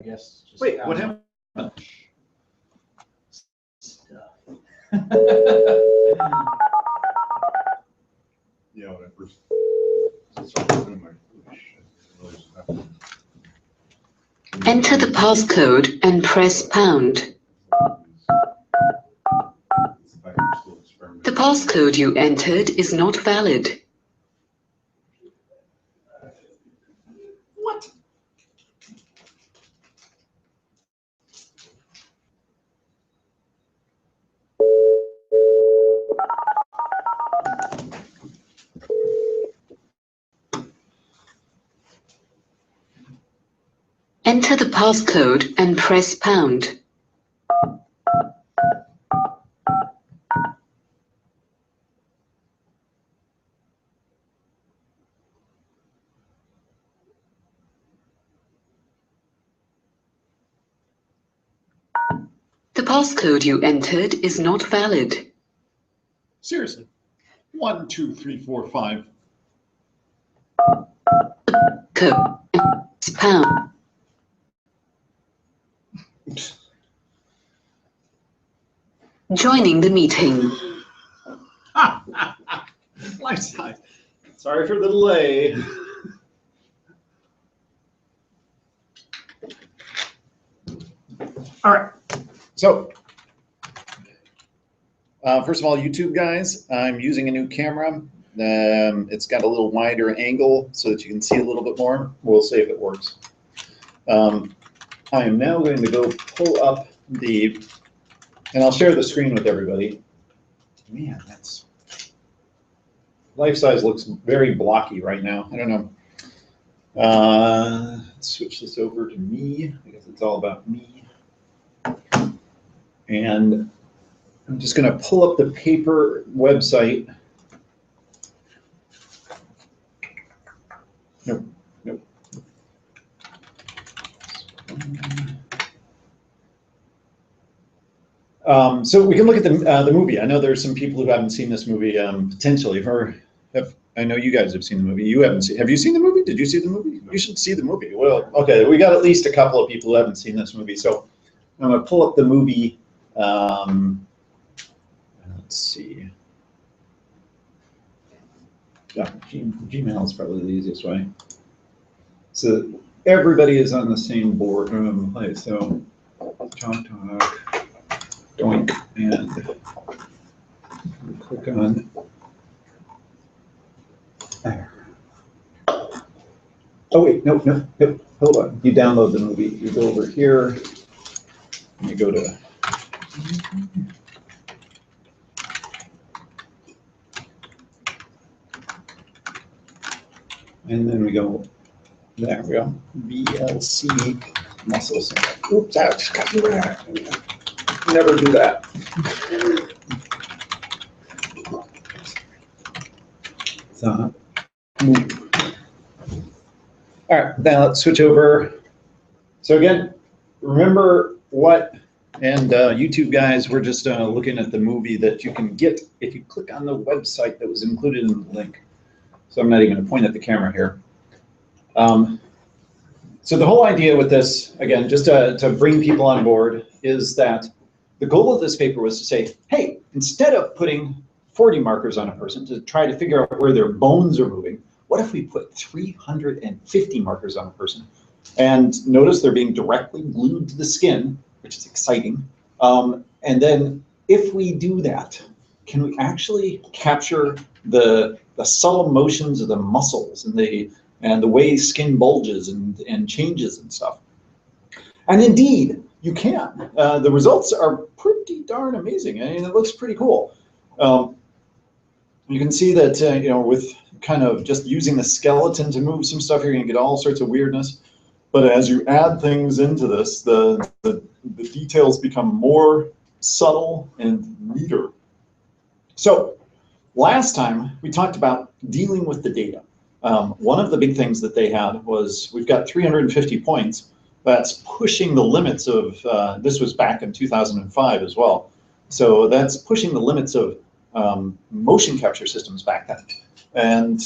guess. Just wait, what happened? Stuff. Yeah, when I first started doing my Enter the passcode and press pound. The passcode you entered is not valid. What? Enter the passcode and press pound. The passcode you entered is not valid. Seriously. 1, 2, 3, 4, 5. Code pound. Joining the meeting. Lifetime. Sorry for the delay. All right. So, first of all, YouTube guys, I'm using a new camera. It's got a little wider angle so that you can see a little bit more. We'll see if it works. I am now going to go pull up the, and I'll share the screen with everybody. Man, that's, life size looks very blocky right now. I don't know. Let's switch this over to me because it's all about me. And I'm just going to pull up the paper website. Nope, nope. So we can look at the movie. I know there's some people who haven't seen this movie potentially. I know you guys have seen the movie. You haven't seen. Have you seen the movie? Did you see the movie? You should see the movie. Well, okay, we got at least a couple of people who haven't seen this movie. So I'm going to pull up the movie. Let's see. Yeah, Gmail is probably the easiest way. So everybody is on the same board place. So talk, doink, and click on there. Oh wait, no, hold on. You download the movie. You go over here. And you go to. And then we go, there we go, VLC muscles. Oops, ouch, got you there. Never do that. So, move. All right, now let's switch over. So again, remember what, and YouTube guys, we're just looking at the movie that you can get if you click on the website that was included in the link. So I'm not even going to point at the camera here. So the whole idea with this, again, just to bring people on board, is that the goal of this paper was to say, hey, instead of putting 40 markers on a person to try to figure out where their bones are moving, what if we put 350 markers on a person? And notice they're being directly glued to the skin, which is exciting. And then if we do that, can we actually capture the subtle motions of the muscles and the way skin bulges and changes and stuff? And indeed, you can. The results are pretty darn amazing. I mean, it looks pretty cool. You can see that you know, with kind of just using the skeleton to move some stuff, you're going to get all sorts of weirdness. But as you add things into this, the details become more subtle and neater. So last time we talked about dealing with the data. One of the big things that they had was, we've got 350 points. That's pushing the limits of, this was back in 2005 as well. So that's pushing the limits of motion capture systems back then. And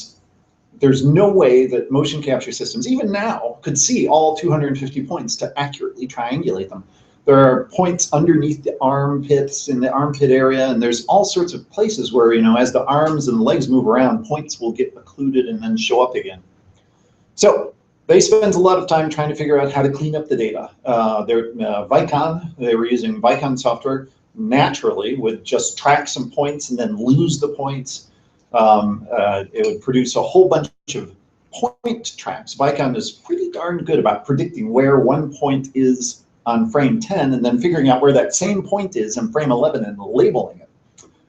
there's no way that motion capture systems, even now, could see all 250 points to accurately triangulate them. There are points underneath the armpits, in the armpit area, and there's all sorts of places where, you know, as the arms and legs move around, points will get occluded and then show up again. So they spent a lot of time trying to figure out how to clean up the data. They were using Vicon software, naturally would just track some points and then lose the points. It would produce a whole bunch of point tracks. Vicon is pretty darn good about predicting where one point is on frame 10 and then figuring out where that same point is in frame 11 and labeling it.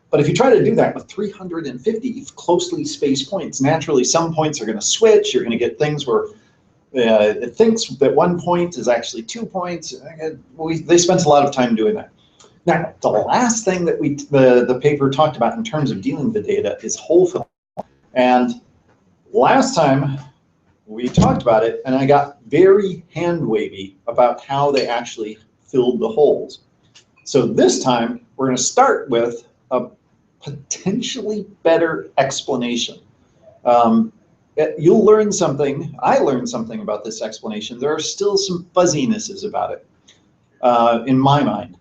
But if you try to do that with 350 closely spaced points, naturally some points are going to switch. You're going to get things where it thinks that one point is actually 2 points. They spent a lot of time doing that. Now, the last thing that the paper talked about in terms of dealing with the data is hole filling. And last time we talked about it, and I got very hand-wavy about how they actually filled the holes. So this time, we're going to start with a potentially better explanation. You'll learn something. I learned something about this explanation. There are still some fuzzinesses about it in my mind.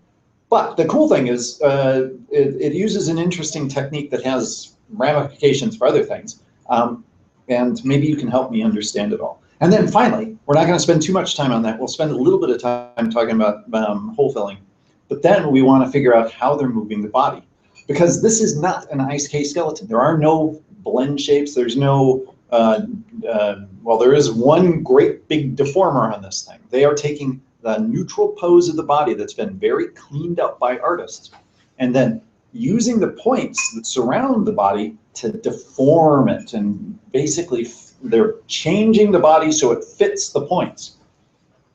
But the cool thing is it uses an interesting technique that has ramifications for other things. And maybe you can help me understand it all. And then finally, we're not going to spend too much time on that. We'll spend a little bit of time talking about hole filling. But then we want to figure out how they're moving the body. Because this is not an IceK skeleton. There are no blend shapes. There's no, well, there is one great big deformer on this thing. They are taking the neutral pose of the body that's been very cleaned up by artists, and then using the points that surround the body to deform it. And basically, they're changing the body so it fits the points.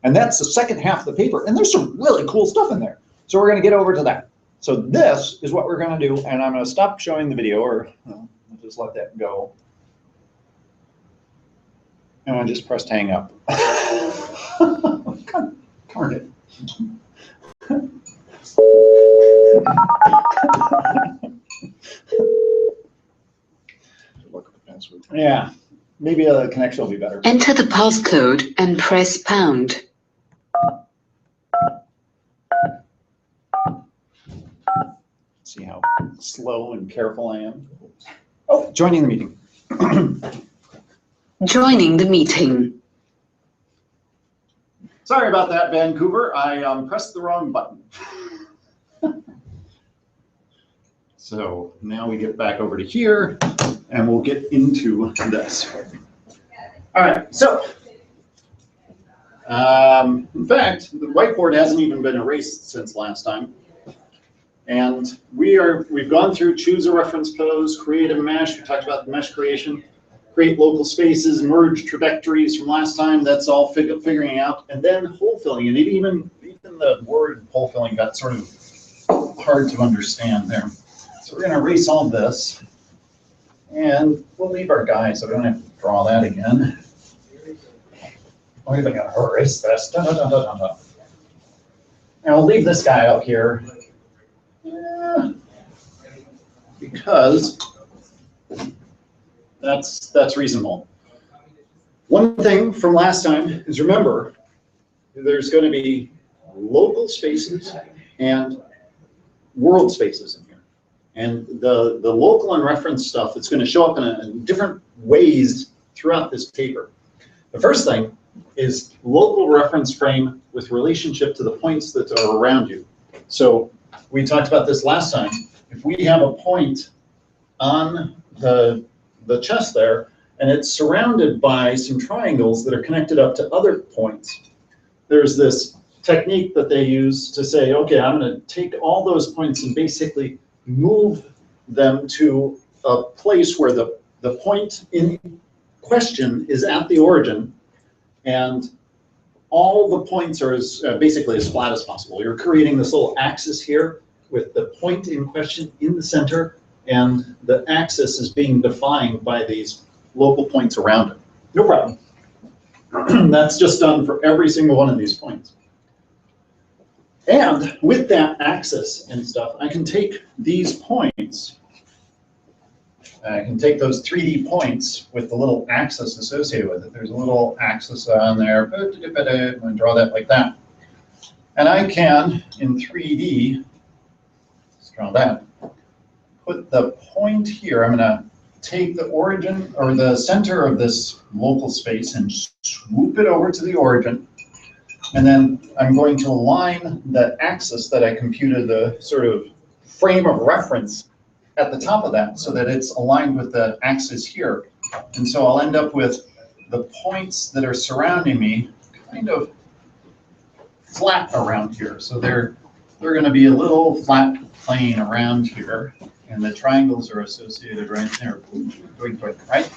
And that's the second half of the paper. And there's some really cool stuff in there. So we're going to get over to that. So this is what we're going to do. And I'm going to stop showing the video, or I'll just let that go. And I just pressed hang up. God darn it. Look at the password. Yeah, maybe the connection will be better. Enter the passcode and press pound. See how slow and careful I am. Oh, joining the meeting. Joining the meeting. Sorry about that, Vancouver. I pressed the wrong button. So now we get back over to here, and we'll get into this. All right, so in fact, the whiteboard hasn't even been erased since last time. And we've gone through choose a reference pose, create a mesh. We talked about the mesh creation, create local spaces, merge trajectories from last time. That's all figuring out. And then hole filling. And even the word hole filling got sort of hard to understand there. So we're going to erase all of this. And we'll leave our guy so we don't have to draw that again. We're going to erase this. Dun, dun, dun, dun, dun. And I'll leave this guy out here. Yeah, because that's reasonable. One thing from last time is, remember, there's going to be local spaces and world spaces in here. And the local and reference stuff that's going to show up in different ways throughout this paper. The first thing is local reference frame with relationship to the points that are around you. So we talked about this last time. If we have a point on the chest there, and it's surrounded by some triangles that are connected up to other points, there's this technique that they use to say, okay, I'm going to take all those points and basically move them to a place where the point in question is at the origin, and all the points are basically as flat as possible. You're creating this little axis here with the point in question in the center, and the axis is being defined by these local points around it. No problem. That's just done for every single one of these points. And with that axis and stuff, I can take these points And I can take those 3D points with the little axis associated with it. There's a little axis on there. I'm going to draw that like that. And I can, in 3D, let's draw that, put the point here. I'm going to take the origin or the center of this local space and swoop it over to the origin. And then I'm going to align the axis that I computed, the sort of frame of reference at the top of that so that it's aligned with the axis here. And so I'll end up with the points that are surrounding me kind of flat around here. So they're going to be a little flat plane around here, and the triangles are associated right there. Right?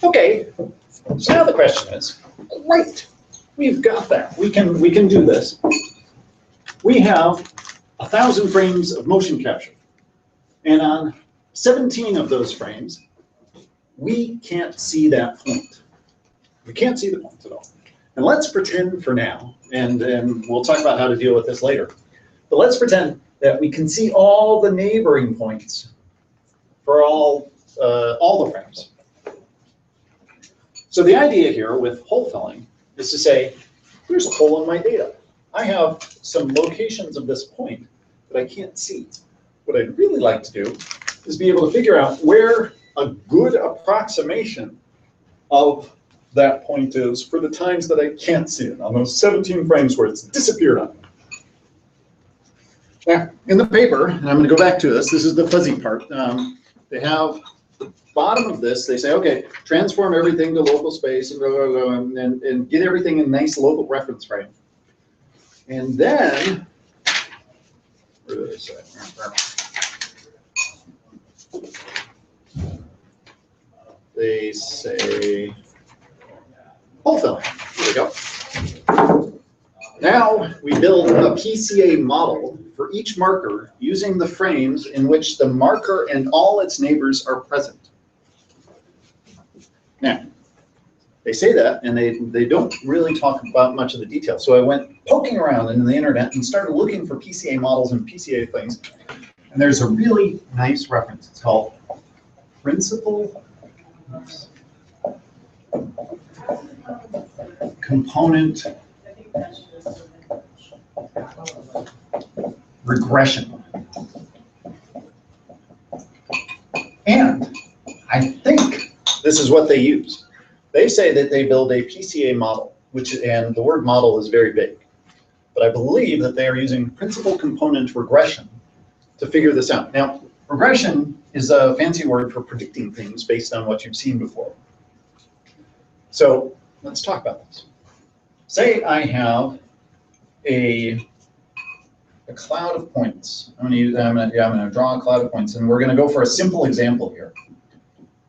Okay, so now the question is, great, we've got that. We can do this. We have 1,000 frames of motion capture. And on 17 of those frames, we can't see that point. We can't see the point at all. And let's pretend for now, and we'll talk about how to deal with this later, but let's pretend that we can see all the neighboring points for all the frames. So the idea here with hole filling is to say, there's a hole in my data. I have some locations of this point that I can't see. What I'd really like to do is be able to figure out where a good approximation of that point is for the times that I can't see it, on those 17 frames where it's disappeared on me. Now, in the paper, and I'm going to go back to this, this is the fuzzy part. They have the bottom of this, they say, okay, transform everything to local space and, blah, blah, blah, and get everything in nice local reference frame. And then, where did I say? They say, hole filling. Here we go. Now we build a PCA model for each marker using the frames in which the marker and all its neighbors are present. Now, they say that, and they don't really talk about much of the details. So I went poking around in the internet and started looking for PCA models and PCA things. And there's a really nice reference. It's called Principal Component Regression. And I think this is what they use. They say that they build a PCA model, and the word model is very vague. But I believe that they are using principal component regression to figure this out. Now, regression is a fancy word for predicting things based on what you've seen before. So let's talk about this. Say I have a cloud of points. I'm going to draw a cloud of points, and we're going to go for a simple example here.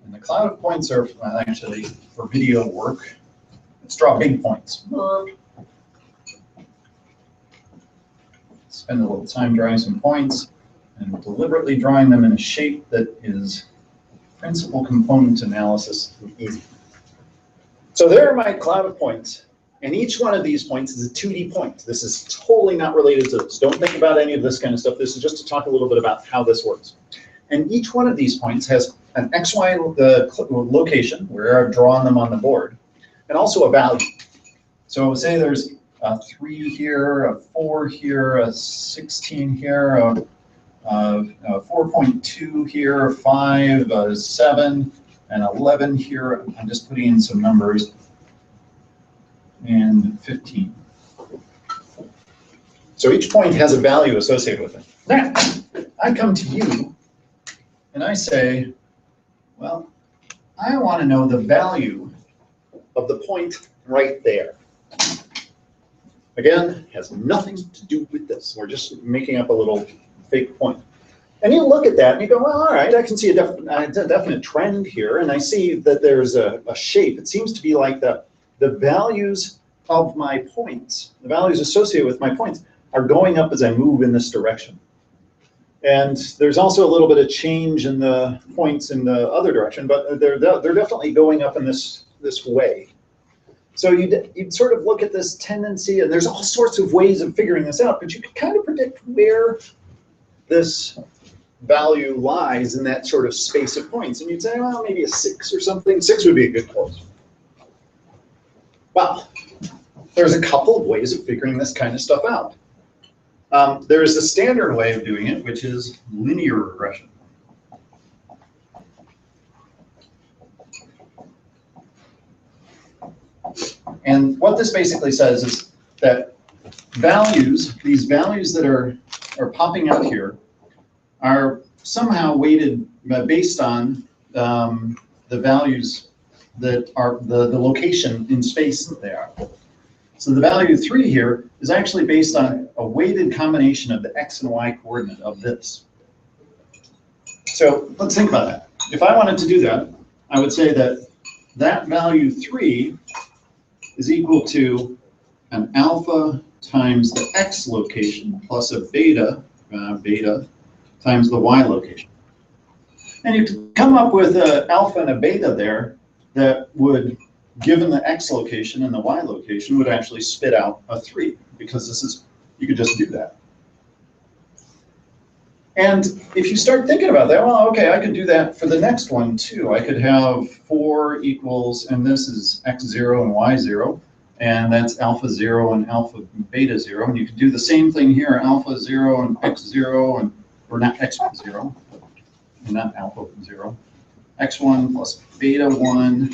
And the cloud of points are actually for video work. Let's draw big points. Spend a little time drawing some points and deliberately drawing them in a shape that is principal component analysis easy. So there are my cloud of points. And each one of these points is a 2D point. This is totally not related to this. Don't think about any of this kind of stuff. This is just to talk a little bit about how this works. And each one of these points has an XY location, where I've drawn them on the board, and also a value. So say there's a 3 here, a 4 here, a 16 here, a 4.2 here, a 5, a 7, and 11 here. I'm just putting in some numbers. And 15. So each point has a value associated with it. Now, I come to you and I say, well, I want to know the value of the point right there. Again, has nothing to do with this. We're just making up a little fake point. And you look at that and you go, well, all right, I can see a definite trend here, and I see that there's a shape. It seems to be like the values of my points, the values associated with my points, are going up as I move in this direction. And there's also a little bit of change in the points in the other direction, but they're definitely going up in this way. So you'd sort of look at this tendency, and there's all sorts of ways of figuring this out, but you can kind of predict where this value lies in that sort of space of points. And you'd say, well, maybe a 6 or something. 6 would be a good close. Well, there's a couple of ways of figuring this kind of stuff out. There's the standard way of doing it, which is linear regression. And what this basically says is that values, these values that are popping out here, are somehow weighted based on the values that are the location in space that they are. So the value 3 here is actually based on a weighted combination of the x and y coordinate of this. So let's think about that. If I wanted to do that, I would say that that value 3 is equal to an alpha times the x location plus a beta, beta times the y location. And you can come up with an alpha and a beta there that would, given the x location and the y location, would actually spit out a 3, because this is, you could just do that. And if you start thinking about that, well, okay, I could do that for the next one too. I could have 4 equals, and this is x0 and y0, and that's alpha 0 and alpha beta 0. And you could do the same thing here, alpha 0 and x0, and or not x0, and not alpha 0, x1 plus beta 1,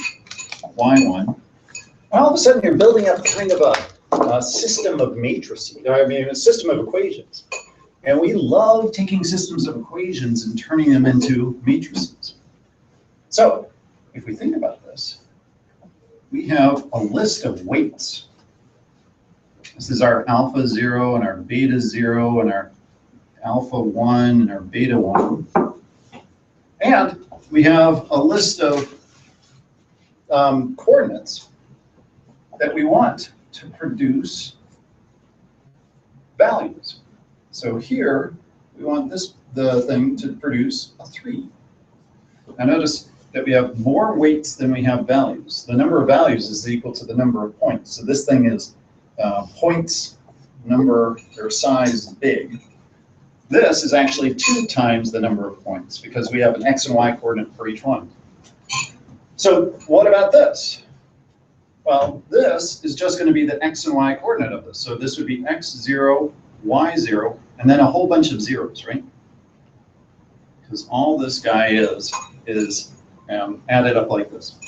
y1. All of a sudden, you're building up kind of a system of matrices, a system of equations. And we love taking systems of equations and turning them into matrices. So if we think about this, we have a list of weights. This is our alpha 0 and our beta 0 and our alpha 1 and our beta 1. And we have a list of coordinates that we want to produce values. So here, we want the thing to produce a 3. Now notice that we have more weights than we have values. The number of values is equal to the number of points. So this thing is points, number, or size big. This is actually 2 times the number of points, because we have an x and y coordinate for each one. So what about this? Well, this is just going to be the x and y coordinate of this. So this would be x0, y0, and then a whole bunch of zeros, right? Because all this guy is added up like this.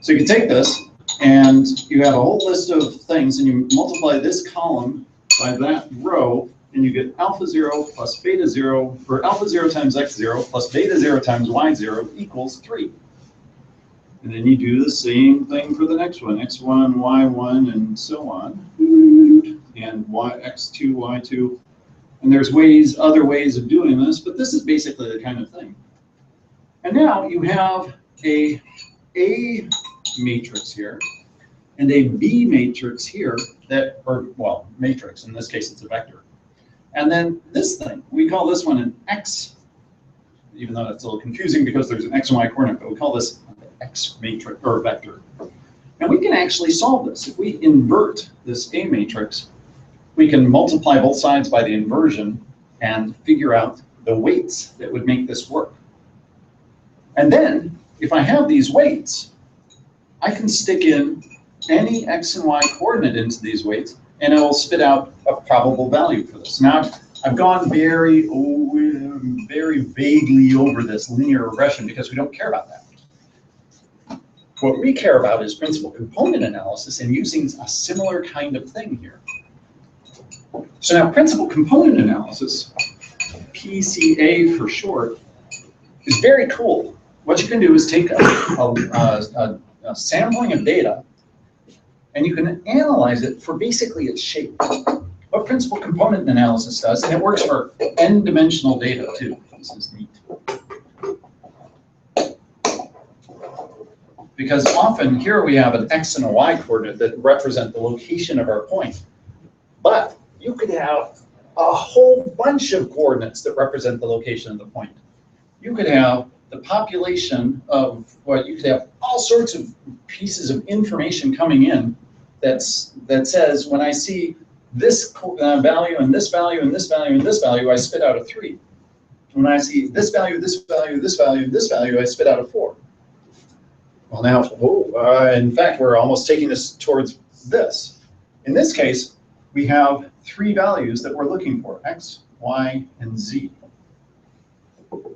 So you can take this, and you have a whole list of things, and you multiply this column by that row, and you get alpha 0 plus beta 0, or alpha 0 times x0 plus beta 0 times y0 equals 3. And then you do the same thing for the next one, x1, y1, and so on, and x2, y2. And there's other ways of doing this, but this is basically the kind of thing. And now you have a matrix here and a B matrix here matrix, in this case it's a vector. And then this thing, we call this one an X, even though that's a little confusing because there's an X and Y coordinate, but we call this X matrix or vector. And we can actually solve this. If we invert this A matrix, we can multiply both sides by the inversion and figure out the weights that would make this work. And then, if I have these weights, I can stick in any X and Y coordinate into these weights, and it will spit out a probable value for this. Now, I've gone very vaguely over this linear regression because we don't care about that. What we care about is principal component analysis and using a similar kind of thing here. So now principal component analysis, PCA for short, is very cool. What you can do is take a sampling of data, and you can analyze it for basically its shape. What principal component analysis does, and it works for n-dimensional data too. This is neat. Because often here we have an X and a Y coordinate that represent the location of our point. But you could have a whole bunch of coordinates that represent the location of the point. You could have the population of you could have all sorts of pieces of information coming in that says, when I see this value and this value and this value and this value, I spit out a 3. when I see this value, this value, this value, this value, I spit out a 4. Well, now, in fact, we're almost taking this towards this. In this case, we have 3 values that we're looking for, x, y, and z.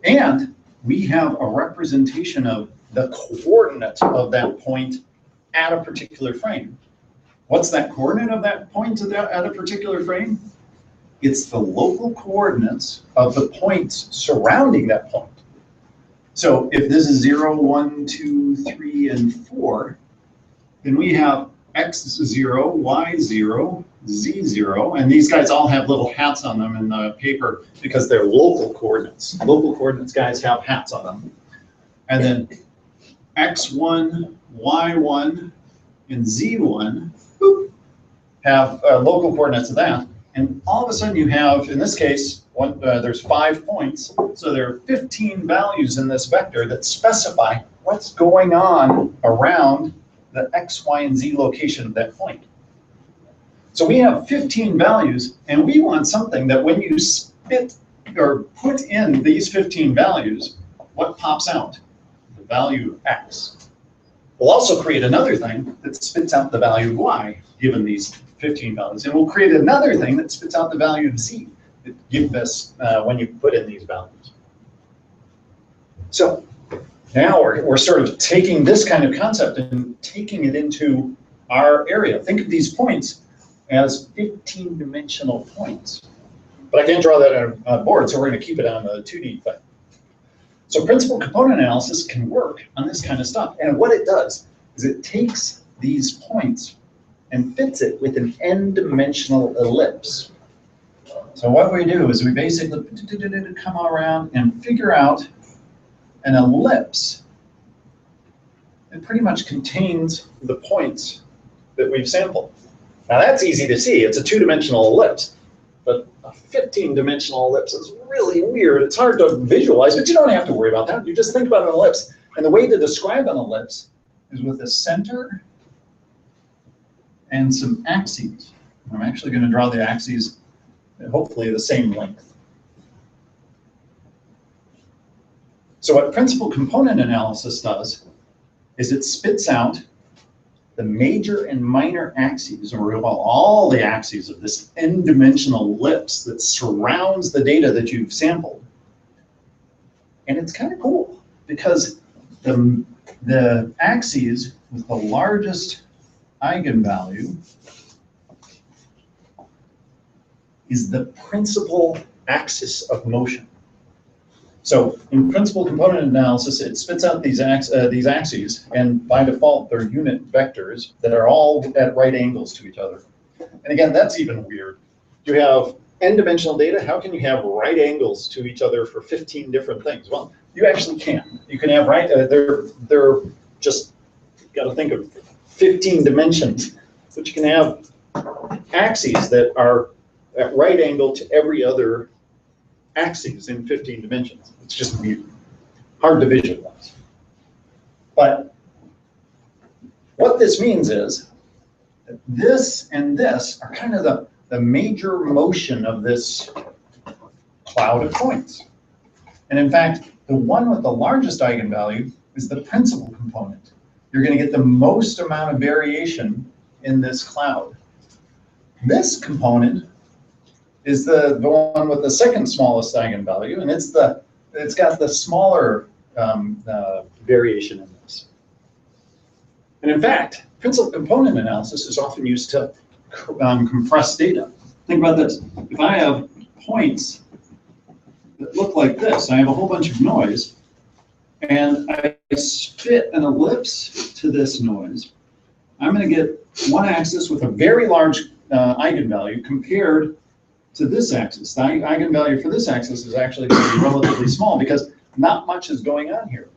And we have a representation of the coordinate of that point at a particular frame. What's that coordinate of that point at a particular frame? It's the local coordinates of the points surrounding that point. So if this is 0, 1, 2, 3, and 4, then we have x0, y0, z0, and these guys all have little hats on them in the paper because they're local coordinates. Local coordinates guys have hats on them. And then x1, y1, and z1 have local coordinates of that. And all of a sudden you have, in this case, there's 5 points. So there are 15 values in this vector that specify what's going on around the x, y, and z location of that point. So we have 15 values, and we want something that when you spit or put in these 15 values, what pops out? The value of x. We'll also create another thing that spits out the value of y, given these 15 values. And we'll create another thing that spits out the value of z that give us when you put in these values. So now we're sort of taking this kind of concept and taking it into our area. Think of these points as 15-dimensional points. But I can't draw that on a board, so we're going to keep it on the 2D thing. So principal component analysis can work on this kind of stuff. And what it does is it takes these points and fits it with an n-dimensional ellipse. So what we do is we basically come around and figure out an ellipse that pretty much contains the points that we've sampled. Now that's easy to see. It's a 2-dimensional ellipse, but a 15-dimensional ellipse is really weird. It's hard to visualize, but you don't have to worry about that. You just think about an ellipse. And the way to describe an ellipse is with a center and some axes. I'm actually going to draw the axes at hopefully the same length. So what principal component analysis does is it spits out the major and minor axes, or all the axes of this n-dimensional ellipse that surrounds the data that you've sampled. And it's kind of cool because the axes with the largest eigenvalue is the principal axis of motion. So in principal component analysis, it spits out these axes, and by default, they're unit vectors that are all at right angles to each other. And again, that's even weird. You have n-dimensional data. How can you have right angles to each other for 15 different things? Well, you actually can. You can have they're just, got to think of 15 dimensions, but you can have axes that are at right angle to every other axes in 15 dimensions. It's just weird, hard to visualize. But what this means is that this and this are kind of the major motion of this cloud of points. And in fact, the one with the largest eigenvalue is the principal component. You're going to get the most amount of variation in this cloud. This component is the one with the second smallest eigenvalue, and it's got the smaller variation in this. And in fact, principal component analysis is often used to compress data. Think about this. If I have points that look like this, I have a whole bunch of noise, and I spit an ellipse to this noise, I'm going to get one axis with a very large eigenvalue compared to this axis. The eigenvalue for this axis is actually going to be relatively small because not much is going on here.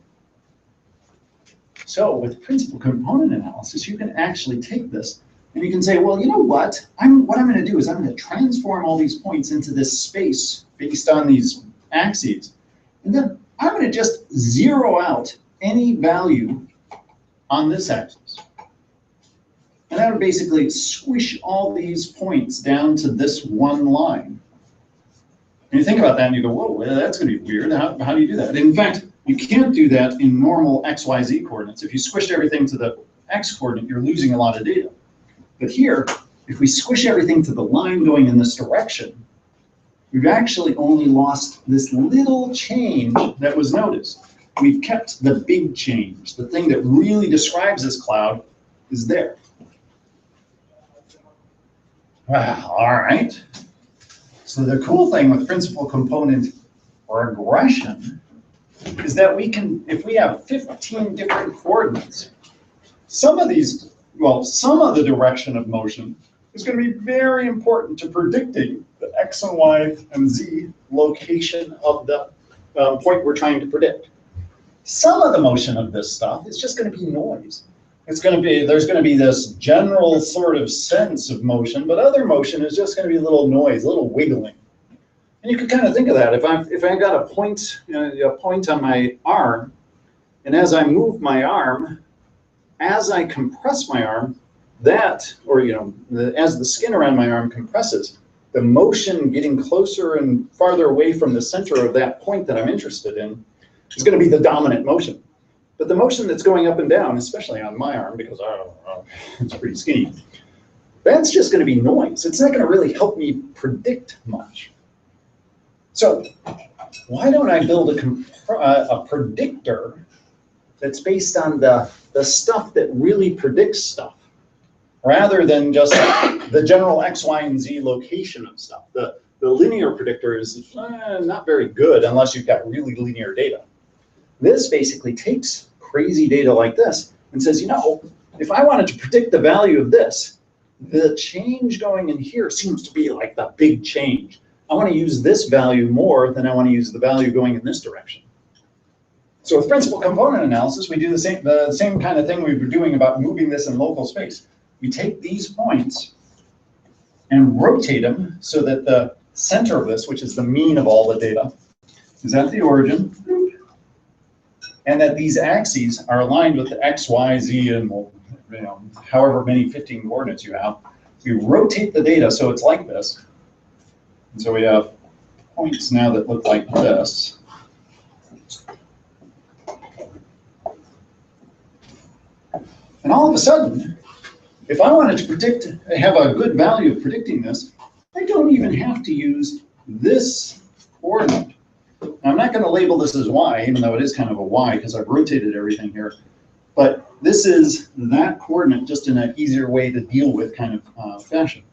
So with principal component analysis, you can actually take this and you can say, well, you know what? What I'm going to do is I'm going to transform all these points into this space based on these axes. And then I'm going to just zero out any value on this axis. And that would basically squish all these points down to this one line. And you think about that and you go, whoa, that's going to be weird. How do you do that? In fact, you can't do that in normal XYZ coordinates. If you squish everything to the X coordinate, you're losing a lot of data. But here, if we squish everything to the line going in this direction, we've actually only lost this little change that was noticed. We've kept the big change. The thing that really describes this cloud is there. Well, all right. So the cool thing with principal component regression is that we can, if we have 15 different coordinates, some of the direction of motion is going to be very important to predicting the X and Y and Z location of the point we're trying to predict. Some of the motion of this stuff is just going to be noise. There's going to be this general sort of sense of motion, but other motion is just going to be a little noise, a little wiggling. And you can kind of think of that. If I've got a point on my arm, and as I move my arm, as I compress my arm, as the skin around my arm compresses, the motion getting closer and farther away from the center of that point that I'm interested in is going to be the dominant motion. But the motion that's going up and down, especially on my arm, because it's pretty skinny, that's just going to be noise. It's not going to really help me predict much. So why don't I build a predictor that's based on the stuff that really predicts stuff, rather than just the general X, Y, and Z location of stuff. The linear predictor is not very good unless you've got really linear data. This basically takes crazy data like this and says, if I wanted to predict the value of this, the change going in here seems to be like the big change. I want to use this value more than I want to use the value going in this direction. So with principal component analysis, we do the same kind of thing we were doing about moving this in local space. We take these points and rotate them so that the center of this, which is the mean of all the data, is at the origin, and that these axes are aligned with the X, Y, Z, and however many 15 coordinates you have. We rotate the data so it's like this. And so we have points now that look like this. And all of a sudden, if I wanted to have a good value of predicting this, I don't even have to use this coordinate. Now, I'm not going to label this as Y, even though it is kind of a Y because I've rotated everything here. But this is that coordinate just in an easier way to deal with kind of fashion.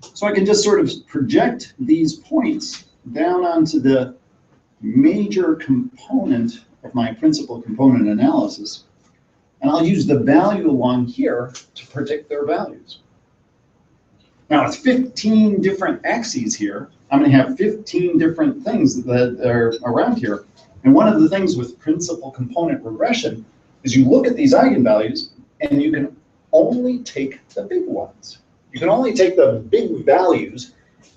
So I can just sort of project these points down onto the major component of my principal component analysis. And I'll use the value along here to predict their values. Now, with 15 different axes here, I'm going to have 15 different things that are around here. And one of the things with principal component regression is you look at these eigenvalues and you can only take the big ones. You can only take the big values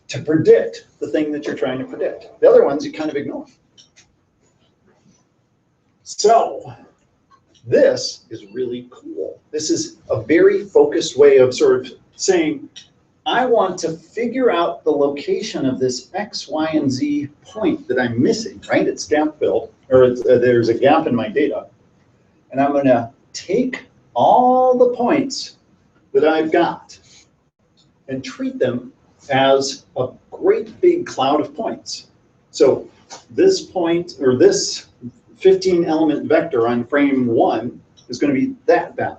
to predict the thing that you're trying to predict. The other ones you kind of ignore. So this is really cool. This is a very focused way of sort of saying, I want to figure out the location of this X, Y, and Z point that I'm missing, right? It's gap filled, or there's a gap in my data. And I'm going to take all the points that I've got and treat them as a great big cloud of points. So this point, or this 15 element vector on frame 1 is going to be that value.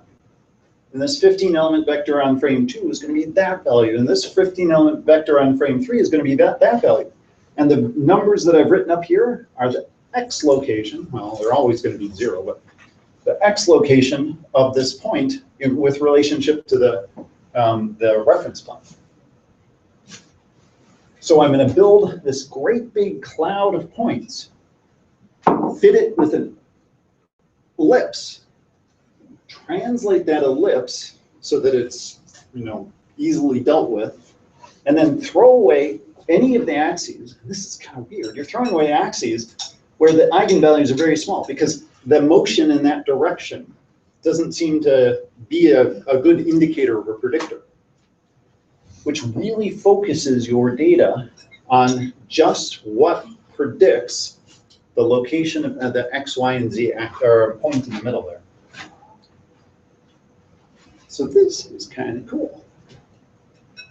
And this 15 element vector on frame 2 is going to be that value. And this 15 element vector on frame 3 is going to be that value. And the numbers that I've written up here are the X location. Well, they're always going to be 0, but the X location of this point with relationship to the reference plane. So I'm going to build this great big cloud of points, fit it with an ellipse, translate that ellipse so that it's easily dealt with, and then throw away any of the axes. This is kind of weird. You're throwing away axes where the eigenvalues are very small because the motion in that direction doesn't seem to be a good indicator of a predictor, which really focuses your data on just what predicts the location of the X, Y, and Z or point in the middle there. So this is kind of cool.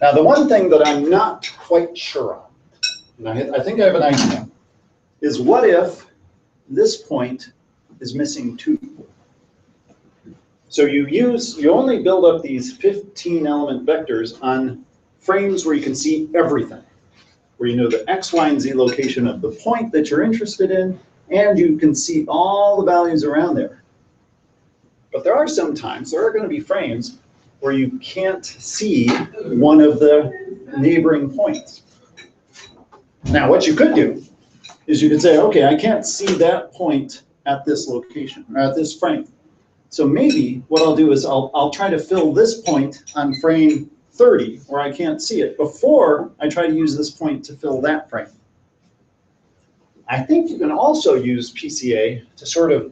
Now, the one thing that I'm not quite sure on, and I think I have an idea, is what if this point is missing 2? So you only build up these 15 element vectors on frames where you can see everything, where you know the X, Y, and Z location of the point that you're interested in, and you can see all the values around there. But there are going to be frames where you can't see one of the neighboring points. Now, what you could do is you could say, okay, I can't see that point at this location, or at this frame. So maybe what I'll do is I'll try to fill this point on frame 30, where I can't see it, before I try to use this point to fill that frame. I think you can also use PCA to sort of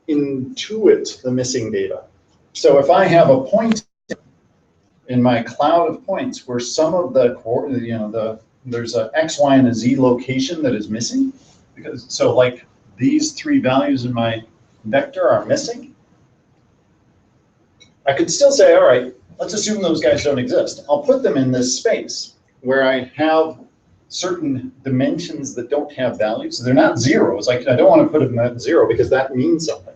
intuit the missing data. So if I have a point in my cloud of points where some of the, there's a X, Y, and a Z location that is missing, so like these 3 values in my vector are missing, I could still say, all right, let's assume those guys don't exist. I'll put them in this space where I have certain dimensions that don't have values. They're not zeros. I don't want to put them at 0 because that means something.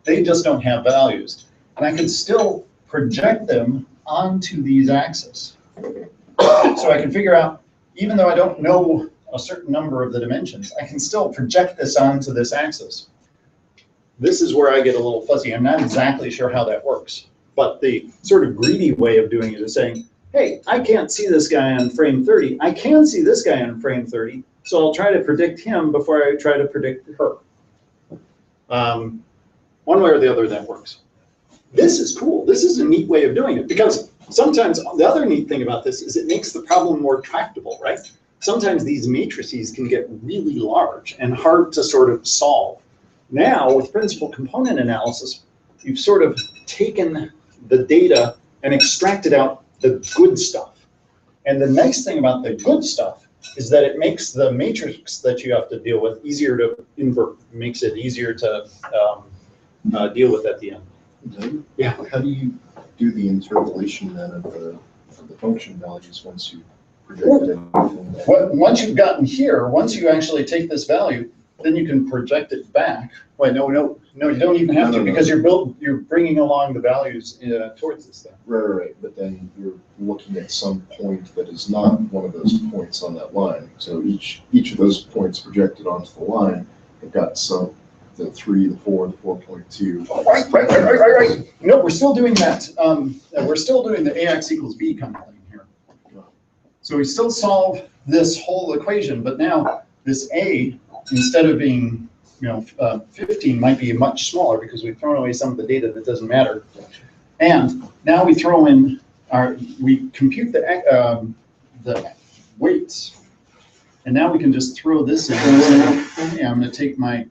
They just don't have values. And I can still project them onto these axes. So I can figure out, even though I don't know a certain number of the dimensions, I can still project this onto this axis. This is where I get a little fuzzy. I'm not exactly sure how that works. But the sort of greedy way of doing it is saying, hey, I can't see this guy on frame 30. I can see this guy on frame 30. So I'll try to predict him before I try to predict her. One way or the other, that works. This is cool. This is a neat way of doing it, because sometimes the other neat thing about this is it makes the problem more tractable, right? Sometimes these matrices can get really large and hard to sort of solve. Now, with principal component analysis, you've sort of taken the data and extracted out the good stuff. And the nice thing about the good stuff is that it makes the matrix that you have to deal with easier to invert, makes it easier to deal with at the end. Yeah. How do you do the interpolation then of the function values once you project it? Once you've gotten here, once you actually take this value, then you can project it back. Wait, no, you don't even have to, because you're bringing along the values towards this thing. Right. But then you're looking at some point that is not one of those points on that line. So each of those points projected onto the line have got some, the 3, the 4, the 4.2. Right. No, we're still doing that. We're still doing the AX equals B kind of thing here. So we still solve this whole equation, but now this A, instead of being 15, might be much smaller because we've thrown away some of the data that doesn't matter. And now we throw in we compute the weights, and now we can just throw this in and say, hey, I'm going to take my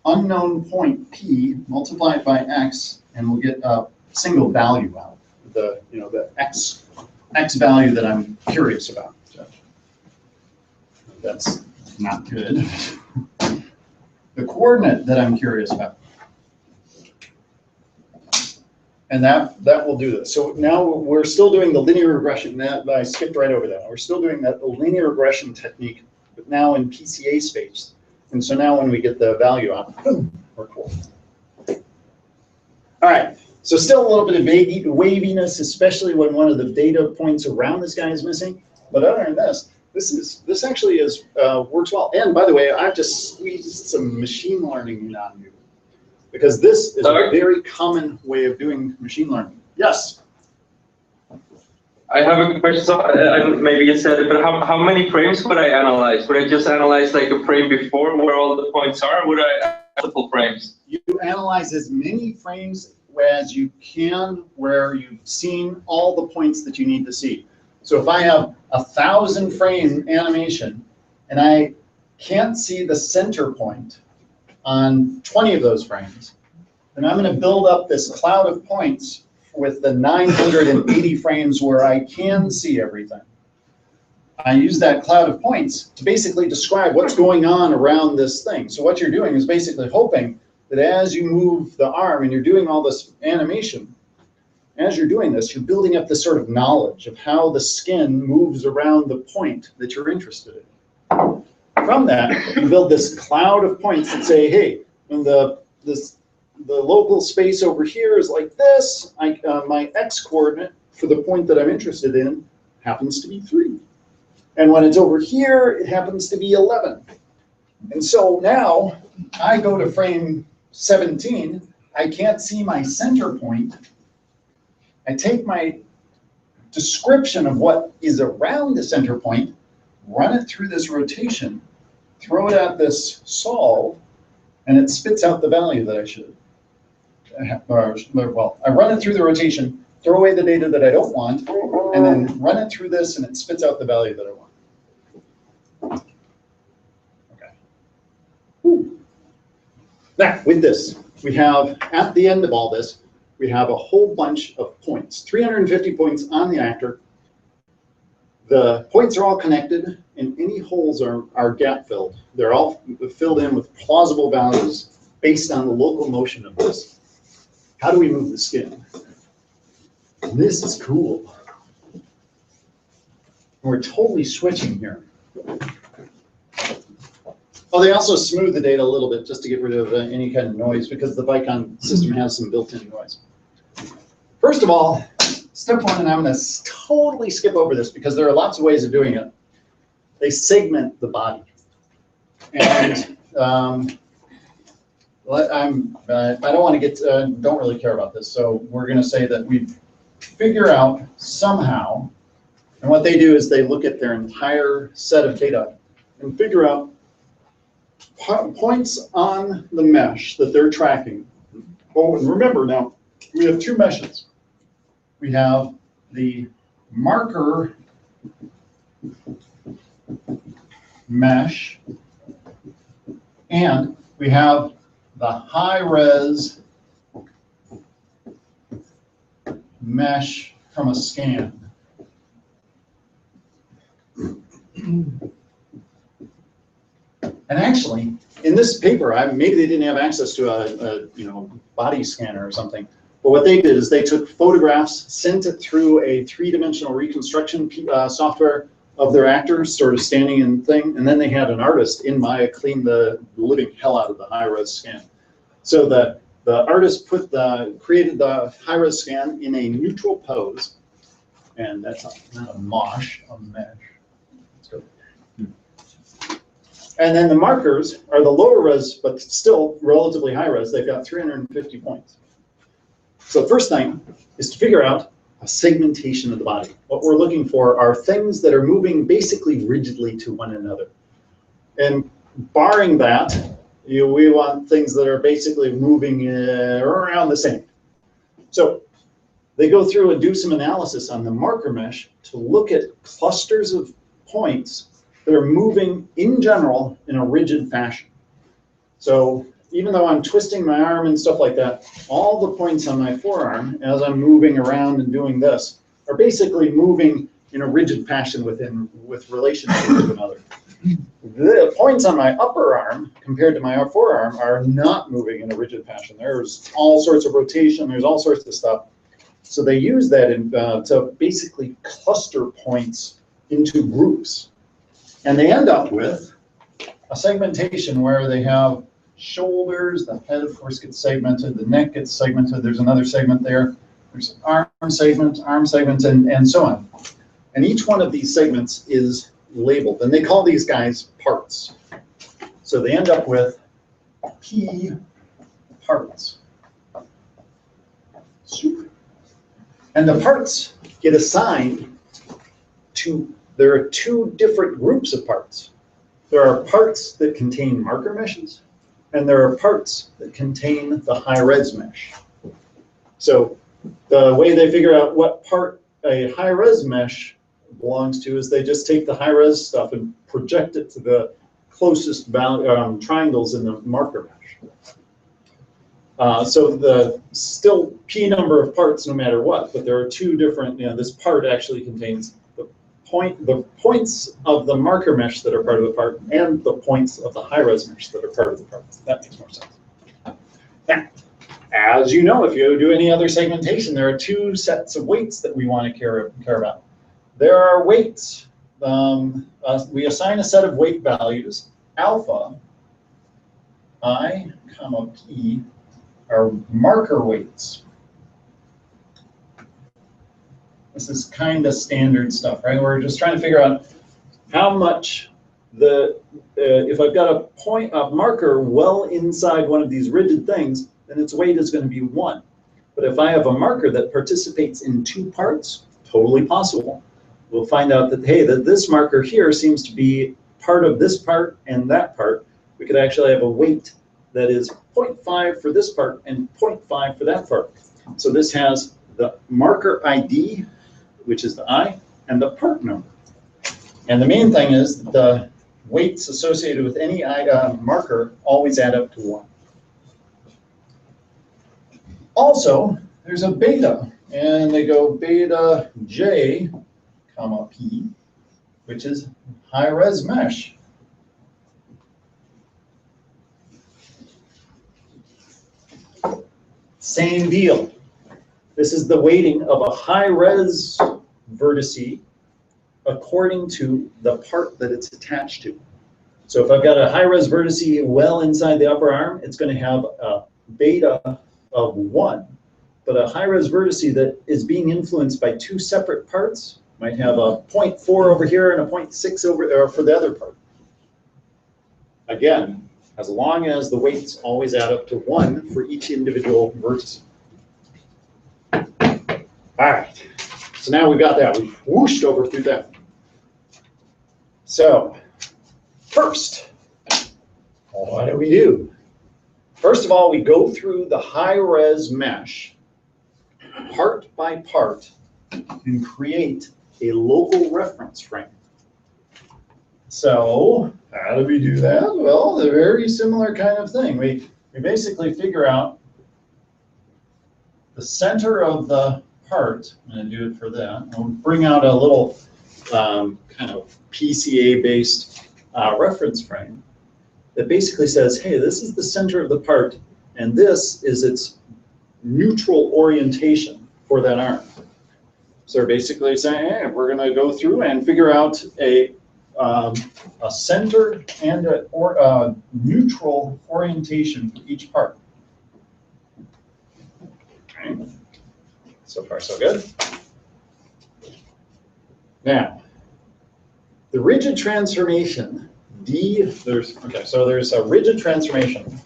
unknown point P, multiply it by X, and we'll get a single value out, the X value that I'm curious about. That's not good. The coordinate that I'm curious about. And that will do this. So now we're still doing the linear regression. I skipped right over that. We're still doing that linear regression technique, but now in PCA space. And so now when we get the value out, boom, we're cool. All right. So still a little bit of waviness, especially when one of the data points around this guy is missing. But other than this, this actually works well. And by the way, I've just squeezed some machine learning in on you, because this is a very common way of doing machine learning. Yes. I have a question. So maybe you said it, but how many frames would I analyze? Would I just analyze like a frame before where all the points are? Or would I multiple frames? You analyze as many frames as you can where you've seen all the points that you need to see. So if I have 1,000 frame animation and I can't see the center point on 20 of those frames, then I'm going to build up this cloud of points with the 980 frames where I can see everything. I use that cloud of points to basically describe what's going on around this thing. So what you're doing is basically hoping that as you move the arm and you're doing all this animation, as you're doing this, you're building up this sort of knowledge of how the skin moves around the point that you're interested in. From that, you build this cloud of points that say, hey, when the local space over here is like this, my x coordinate for the point that I'm interested in happens to be 3. And when it's over here, it happens to be 11. And so now I go to frame 17, I can't see my center point. I take my description of what is around the center point, run it through this rotation, throw it at this solve, and it spits out the value that I should. Well, I run it through the rotation, throw away the data that I don't want, and then run it through this, and it spits out the value that I want. Okay. Whew. Now, with this, we have, at the end of all this, we have a whole bunch of points, 350 points on the actor. The points are all connected, and any holes are gap filled. They're all filled in with plausible values based on the local motion of this. How do we move the skin? This is cool. We're totally switching here. Oh, they also smooth the data a little bit just to get rid of any kind of noise, because the Vicon system has some built-in noise. First of all, step one, and I'm going to totally skip over this because there are lots of ways of doing it. They segment the body. And I don't want to get, don't really care about this. So we're going to say that we figure out somehow, and what they do is they look at their entire set of data and figure out points on the mesh that they're tracking. Oh, and remember now, we have 2 meshes. We have the marker mesh, and we have the high-res mesh from a scan. And actually, in this paper, maybe they didn't have access to a body scanner or something. But what they did is they took photographs, sent it through a 3-dimensional reconstruction software of their actors sort of standing in thing, and then they had an artist in Maya clean the living hell out of the high-res scan. So the artist created the high-res scan in a neutral pose, and that's not a mosh, a mesh. Let's go. And then the markers are the lower res, but still relatively high res. They've got 350 points. So the first thing is to figure out a segmentation of the body. What we're looking for are things that are moving basically rigidly to one another. And barring that, we want things that are basically moving around the same. So they go through and do some analysis on the marker mesh to look at clusters of points that are moving in general in a rigid fashion. So even though I'm twisting my arm and stuff like that, all the points on my forearm as I'm moving around and doing this are basically moving in a rigid fashion with relation to one another. The points on my upper arm compared to my forearm are not moving in a rigid fashion. There's all sorts of rotation, there's all sorts of stuff. So they use that to basically cluster points into groups. And they end up with a segmentation where they have shoulders, the head of course gets segmented, the neck gets segmented, there's another segment there, there's an arm segment, and so on. And each one of these segments is labeled, and they call these guys parts. So they end up with P parts. Super. And the parts get assigned to, there are 2 different groups of parts. There are parts that contain marker meshes, and there are parts that contain the high-res mesh. So the way they figure out what part a high-res mesh belongs to is they just take the high-res stuff and project it to the closest triangles in the marker mesh. So the still P number of parts no matter what, but there are 2 different, this part actually contains the the points of the marker mesh that are part of the part and the points of the high-res mesh that are part of the part. That makes more sense. Now, as you know, if you do any other segmentation, there are two sets of weights that we want to care about. There are weights. We assign a set of weight values. Alpha, I, comma, P, are marker weights. This is kind of standard stuff, right? We're just trying to figure out how much if I've got a marker well inside one of these rigid things, then its weight is going to be 1. But if I have a marker that participates in 2 parts, totally possible. We'll find out that, hey, that this marker here seems to be part of this part and that part. We could actually have a weight that is 0.5 for this part and 0.5 for that part. So this has the marker ID, which is the I, and the part number. And the main thing is that the weights associated with any marker always add up to 1. Also, there's a beta, and they go beta J, comma P, which is high-res mesh. Same deal. This is the weighting of a high-res vertice according to the part that it's attached to. So if I've got a high-res vertice well inside the upper arm, it's going to have a beta of 1. But a high-res vertice that is being influenced by 2 separate parts might have a 0.4 over here and a 0.6 over there for the other part. Again, as long as the weights always add up to 1 for each individual vertex. All right, so now we've got that. We've whooshed over through that. So first, what do we do? First of all, we go through the high-res mesh part by part and create a local reference frame. So how do we do that? Well, a very similar kind of thing. We basically figure out the center of the part. I'm going to do it for that. I'll bring out a little kind of PCA-based reference frame that basically says, hey, this is the center of the part, and this is its neutral orientation for that arm. So we're basically saying, hey, we're going to go through and figure out a center and a neutral orientation for each part. Okay. So far, so good. Now, the rigid transformation, there's a rigid transformation.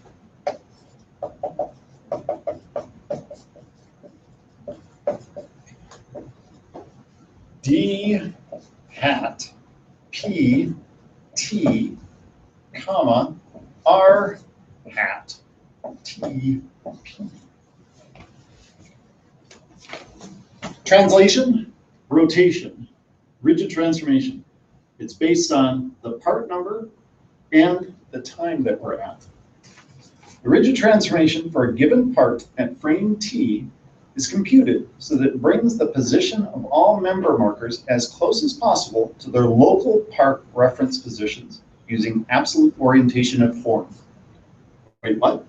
D hat P T comma R hat T P. Translation, rotation, rigid transformation. It's based on the part number and the time that we're at. The rigid transformation for a given part at frame T is computed so that it brings the position of all member markers as close as possible to their local part reference positions using absolute orientation of form. Wait, what?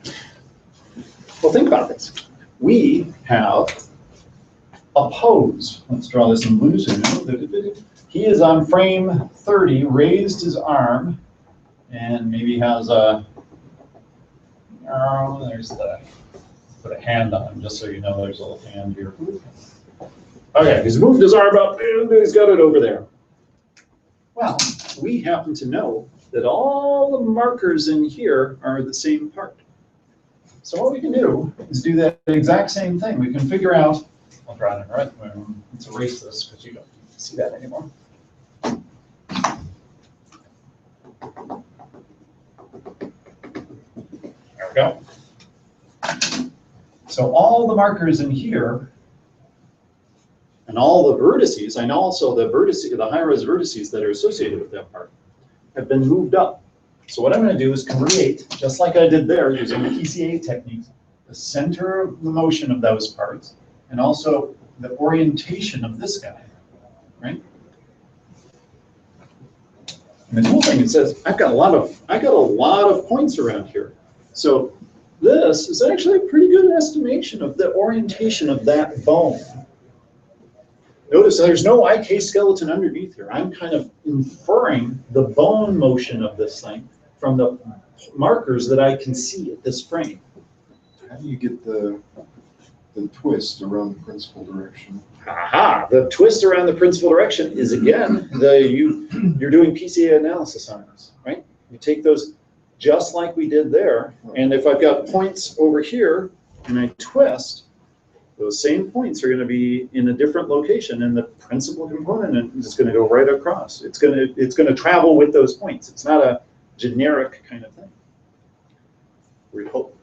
Well, think about this. We have a pose. Let's draw this in blue. So he is on frame 30, raised his arm, and maybe has a, oh, there's the, put a hand on him, just so you know there's a little hand here. Okay, he's moved his arm up, and he's got it over there. Well, we happen to know that all the markers in here are the same part. So what we can do is do that exact same thing. We can figure out, I'll draw it in red. Let's erase this because you don't see that anymore. There we go. So all the markers in here and all the vertices, and also the vertices, the high-res vertices that are associated with that part, have been moved up. So what I'm going to do is create, just like I did there using the PCA techniques, the center of the motion of those parts, and also the orientation of this guy, right? And the cool thing, it says, I got a lot of points around here. So this is actually a pretty good estimation of the orientation of that bone. Notice there's no IK skeleton underneath here. I'm kind of inferring the bone motion of this thing from the markers that I can see at this frame. How do you get the twist around the principal direction? Aha! The twist around the principal direction is, again, you're doing PCA analysis on this, right? You take those just like we did there, and if I've got points over here and I twist, those same points are going to be in a different location, and the principal component is going to go right across. It's going to travel with those points. It's not a generic kind of thing. We hope.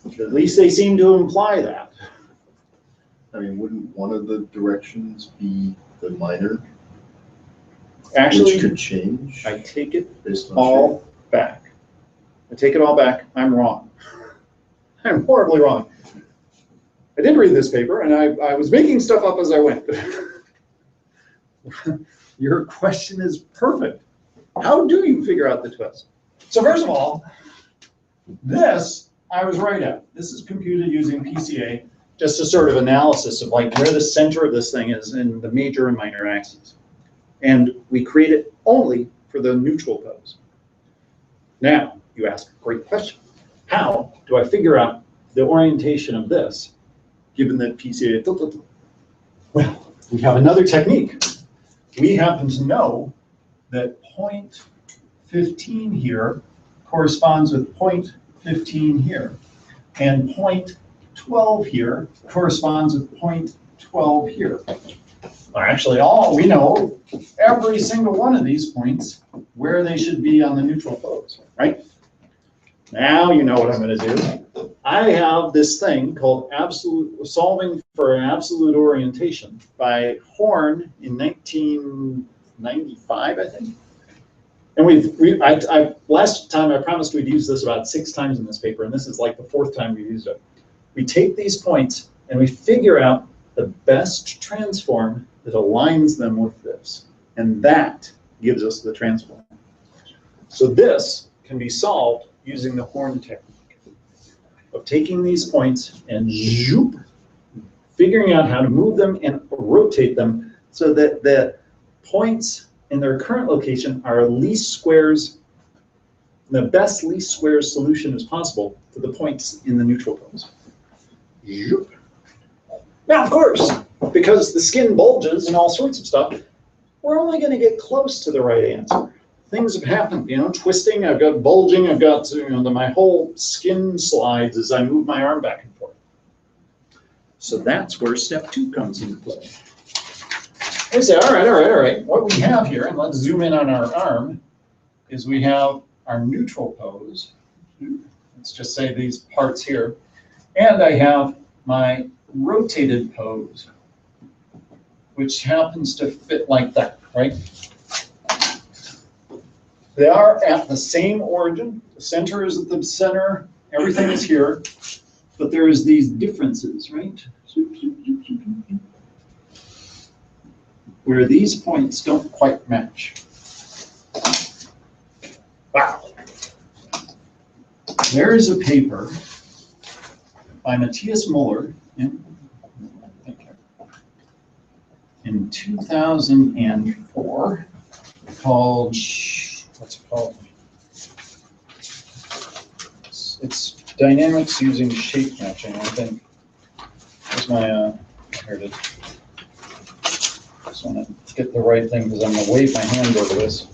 At least they seem to imply that. I mean, wouldn't one of the directions be the minor? Actually, which could change I take it based on all back. I take it all back. I'm wrong. I'm horribly wrong. I did read this paper, and I was making stuff up as I went. Your question is perfect. How do you figure out the twist? So first of all, this I was right at. This is computed using PCA, just a sort of analysis of like where the center of this thing is in the major and minor axes. And we create it only for the neutral pose. Now, you ask a great question. How do I figure out the orientation of this, given that PCA? Well, we have another technique. We happen to know that point 15 here corresponds with point 15 here, and point 12 here corresponds with point 12 here. Well, actually, all we know, every single one of these points, where they should be on the neutral pose, right? Now you know what I'm going to do. I have this thing called solving for absolute orientation by Horn in 1995, I think. And last time I promised we'd use this about 6 times in this paper, and this is like the 4th time we've used it. We take these points and we figure out the best transform that aligns them with this, and that gives us the transform. So this can be solved using the Horn technique of taking these points and zoop, figuring out how to move them and rotate them so that the points in their current location are least squares, the best least squares solution as possible to the points in the neutral pose. Zoop. Now, of course, because the skin bulges and all sorts of stuff, we're only going to get close to the right answer. Things have happened, twisting, I've got bulging, I've got, my whole skin slides as I move my arm back and forth. So that's where step 2 comes into play. I say, all right. What we have here, and let's zoom in on our arm, is we have our neutral pose. Let's just say these parts here. And I have my rotated pose, which happens to fit like that, right? They are at the same origin. The center is at the center. Everything is here. But there is these differences, right? Where these points don't quite match. Wow. There is a paper by Matthias Muller in 2004 called, what's it called? It's dynamics using shape matching, I think. Here's my, here it is. Just want to get the right thing because I'm going to wave my hand over this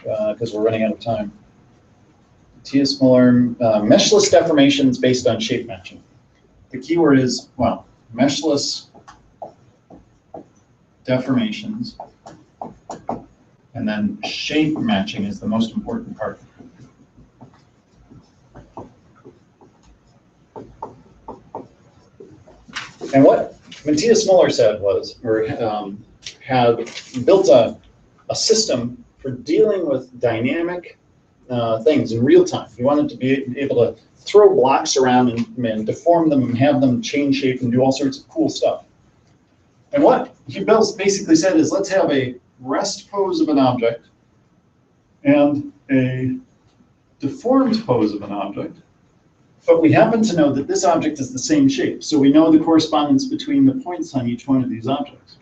because we're running out of time. Matthias Muller, meshless deformations based on shape matching. The keyword is, well, meshless deformations, and then shape matching is the most important part. And what Matthias Muller said was, or had built a system for dealing with dynamic things in real time. He wanted to be able to throw blocks around and deform them and have them change shape and do all sorts of cool stuff. And what he basically said is, let's have a rest pose of an object and a deformed pose of an object, but we happen to know that this object is the same shape, so we know the correspondence between the points on each one of these objects.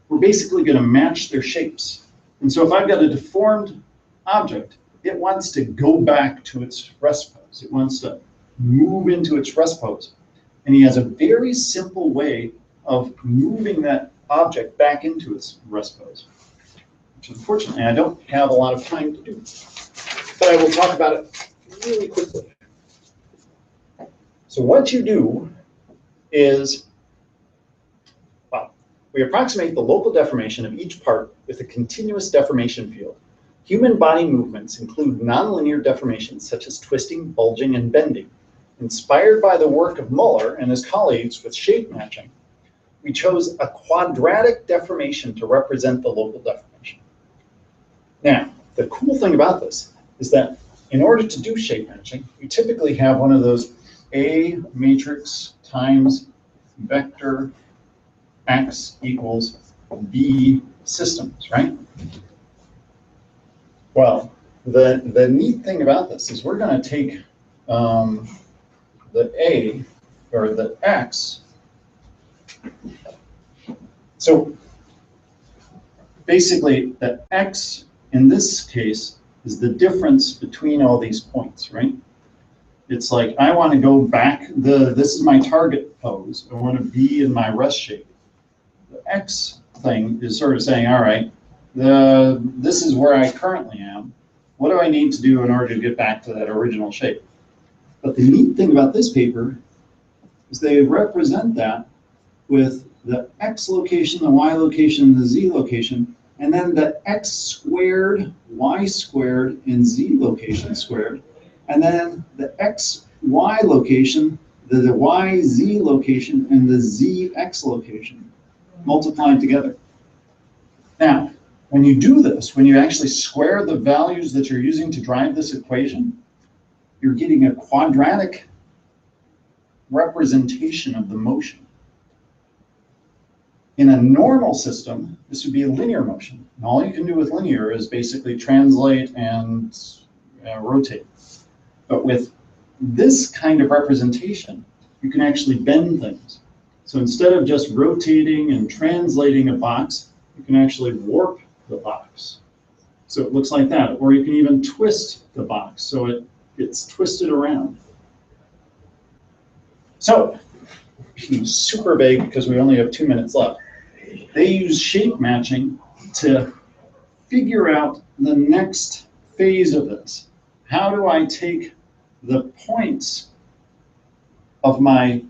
We're basically going to match their shapes. And so if I've got a deformed object, it wants to go back to its rest pose. It wants to move into its rest pose. And he has a very simple way of moving that object back into its rest pose, which unfortunately I don't have a lot of time to do. But I will talk about it really quickly. So what you do is, well, we approximate the local deformation of each part with a continuous deformation field. Human body movements include nonlinear deformations such as twisting, bulging, and bending. Inspired by the work of Muller and his colleagues with shape matching, we chose a quadratic deformation to represent the local deformation. Now, the cool thing about this is that in order to do shape matching, you typically have one of those A matrix times vector x equals B systems, right? Well, the neat thing about this is we're going to take the A, or the X. So basically, the X in this case is the difference between all these points, right? It's like I want to go back, this is my target pose. I want to be in my rest shape. The X thing is sort of saying, all right, this is where I currently am. What do I need to do in order to get back to that original shape? But the neat thing about this paper is they represent that with the X location, the Y location, the Z location, and then the X squared, Y squared, and Z location squared, and then the X, Y location, the Y, Z location, and the Z, X location multiplied together. Now, when you do this, when you actually square the values that you're using to drive this equation, you're getting a quadratic representation of the motion. In a normal system, this would be a linear motion. And all you can do with linear is basically translate and rotate. But with this kind of representation, you can actually bend things. So instead of just rotating and translating a box, you can actually warp the box. So it looks like that. Or you can even twist the box so it gets twisted around. So, super vague because we only have 2 minutes left. They use shape matching to figure out the next phase of this. How do I take the points of my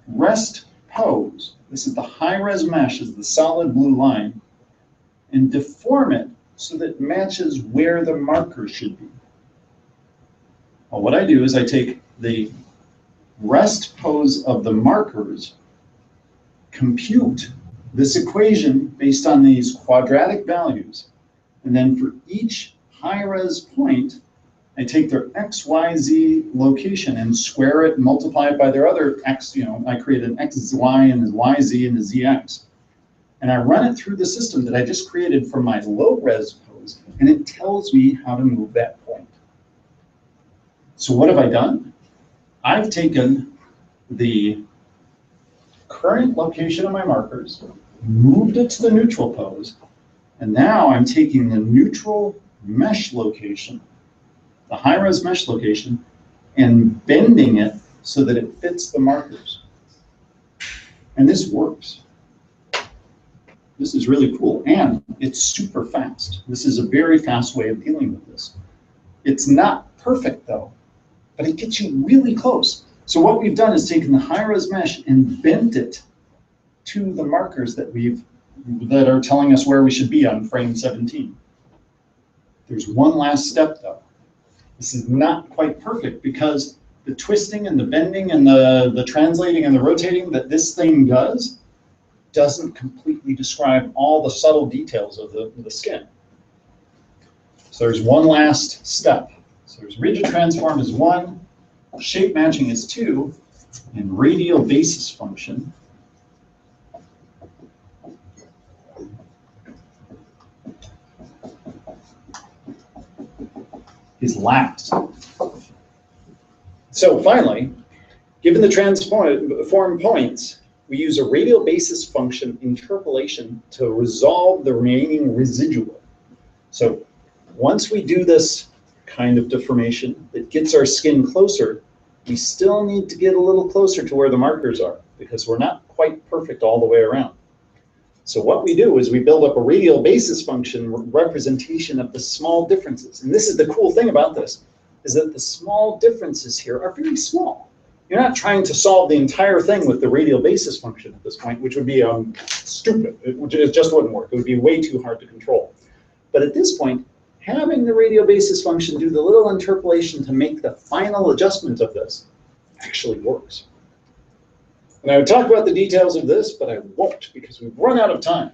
rest pose, this is the high-res mesh, is the solid blue line, and deform it so that it matches where the marker should be? Well, what I do is I take the rest pose of the markers, compute this equation based on these quadratic values, and then for each high-res point, I take their X, Y, Z location and square it and multiply it by their other X, I create an XY and a YZ and a ZX. And I run it through the system that I just created from my low-res pose, and it tells me how to move that point. So what have I done? I've taken the current location of my markers, moved it to the neutral pose, and now I'm taking the neutral mesh location, the high-res mesh location, and bending it so that it fits the markers. And this works. This is really cool, and it's super fast. This is a very fast way of dealing with this. It's not perfect though, but it gets you really close. So what we've done is taken the high-res mesh and bent it to the markers that are telling us where we should be on frame 17. There's one last step though. This is not quite perfect because the twisting and the bending and the translating and the rotating that this thing doesn't completely describe all the subtle details of the skin. So there's one last step. So there's rigid transform is 1, shape matching is 2, and radial basis function is last. So finally, given the transform points, we use a radial basis function interpolation to resolve the remaining residual. So once we do this kind of deformation that gets our skin closer, we still need to get a little closer to where the markers are because we're not quite perfect all the way around. So what we do is we build up a radial basis function representation of the small differences. And this is the cool thing about this, is that the small differences here are very small. You're not trying to solve the entire thing with the radial basis function at this point, which would be stupid. It just wouldn't work. It would be way too hard to control. But at this point, having the radial basis function do the little interpolation to make the final adjustment of this actually works. And I would talk about the details of this, but I won't because we've run out of time.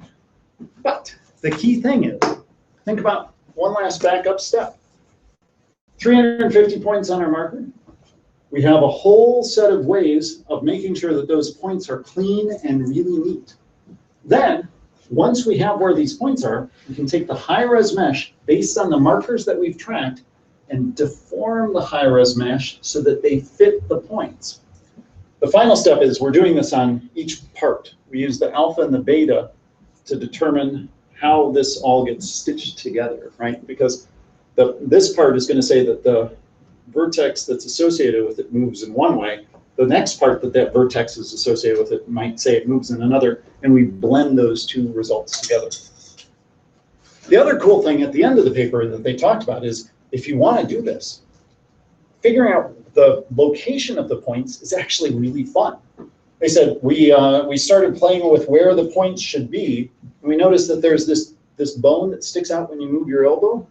But the key thing is, think about one last backup step. 350 points on our marker. We have a whole set of ways of making sure that those points are clean and really neat. Then, once we have where these points are, we can take the high-res mesh based on the markers that we've tracked and deform the high-res mesh so that they fit the points. The final step is we're doing this on each part. We use the alpha and the beta to determine how this all gets stitched together, right? Because this part is going to say that the vertex that's associated with it moves in one way. The next part that vertex is associated with it might say it moves in another, and we blend those two results together. The other cool thing at the end of the paper that they talked about is if you want to do this, figuring out the location of the points is actually really fun. They said we started playing with where the points should be, and we noticed that there's this bone that sticks out when you move your elbow.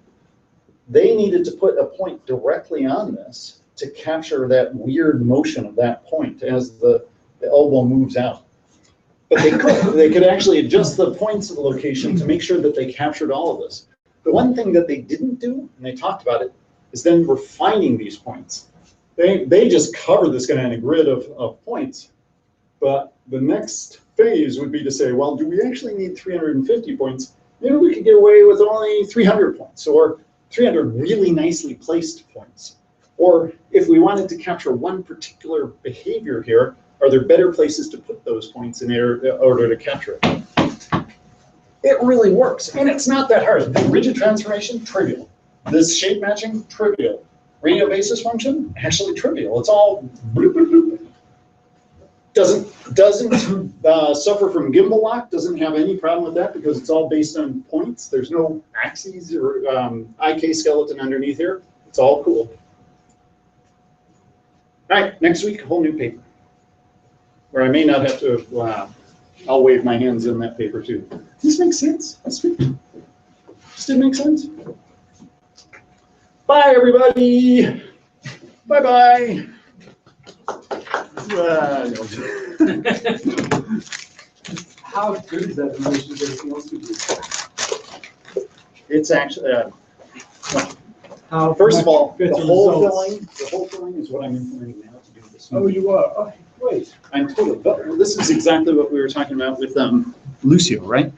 They needed to put a point directly on this to capture that weird motion of that point as the elbow moves out. But they could actually adjust the points of the location to make sure that they captured all of this. The one thing that they didn't do, and they talked about it, is then refining these points. They just cover this kind of grid of points. But the next phase would be to say, well, do we actually need 350 points? Maybe we could get away with only 300 points, or 300 really nicely placed points. Or if we wanted to capture one particular behavior here, are there better places to put those points in order to capture it? It really works, and it's not that hard. The rigid transformation, trivial. This shape matching, trivial. Radial basis function, actually trivial. It's all bloop, bloop, bloop. Doesn't suffer from gimbal lock, doesn't have any problem with that because it's all based on points. There's no axes or IK skeleton underneath here. It's all cool. All right, next week, a whole new paper. Where I may not have to, I'll wave my hands in that paper too. Does this make sense? Does it make sense? Bye, everybody. Bye-bye. How good is that in relation to everything else we do? It's actually, How first of all, much the better whole results? filling is what I'm implementing now to do this. Oh, you are? Oh, great. I'm totally, but this is exactly what we were talking about with Lucio, right?